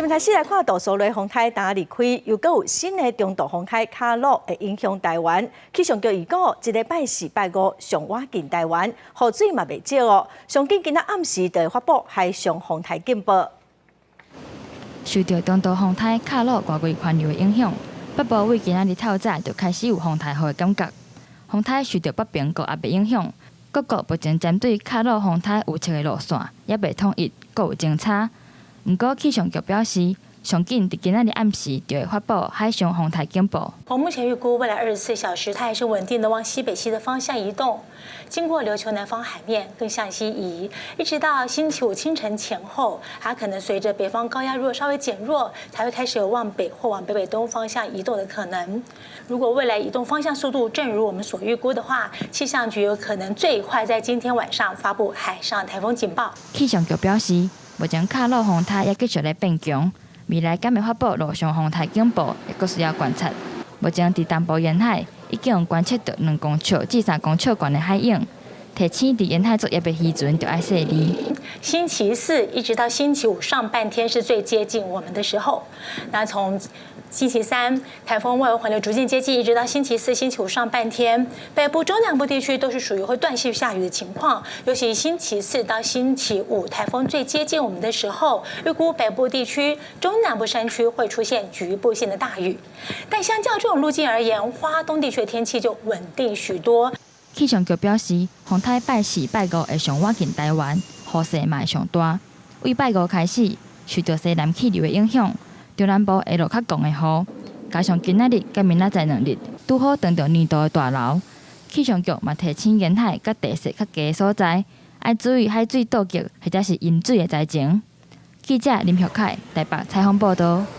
今台先来看杜苏芮风台打离开，又搁有新的中度风台卡洛会影响台湾。气象局预告，一礼拜四、拜五上晚近台湾，雨水嘛袂少哦。上紧今仔暗时就会发布海上风台警报。受到中度风台卡洛外围环流的影响，北部为今仔日透早就开始有风台雨的感觉。风台受到北边高压的影响，各国目前针对卡洛风台预测的路线也未统一，各有争差。不过气象局表示，上紧伫今仔日暗时就会发布海上风台警报。我目前预估未来24小时，它还是稳定的往西北西的方向移动，经过琉球南方海面更向西移，一直到星期五清晨前后，它可能随着北方高压弱稍微减弱，才会开始有往北或往北北东方向移动的可能。如果未来移动方向速度正如我们所预估的话，气象局有可能最快在今天晚上发布海上台风警报。气象局表示，目前卡洛风台也继续在变强。未来敢会发布陆上风台警报，也阁需要观察。目前伫东部沿海已经有观测到2公尺至3公尺悬的海影，提醒伫沿海作业的渔船就要驶离。星期四一直到星期五上半天是最接近我们的时候，那从星期三台风外围环流逐渐接近，一直到星期四、星期五上半天，北部、中南部地区都是属于会断续下雨的情况。尤其星期四到星期五，台风最接近我们的时候，预估北部地区、中南部山区会出现局部性的大雨。但相较这种路径而言，花东地区的天气就稳定许多。气象局表示，风台拜四、拜五会上晚近台湾，雨势嘛会上大。为拜五开始，受到西南气流的影响。中南部会落较强的雨，加上今仔日甲明仔载2日，拄好撞到年度的大流。气象局嘛提醒沿海甲地势较低的所在，要注意海水倒激或者是淹水的灾情。记者林玉凯台北采访报道。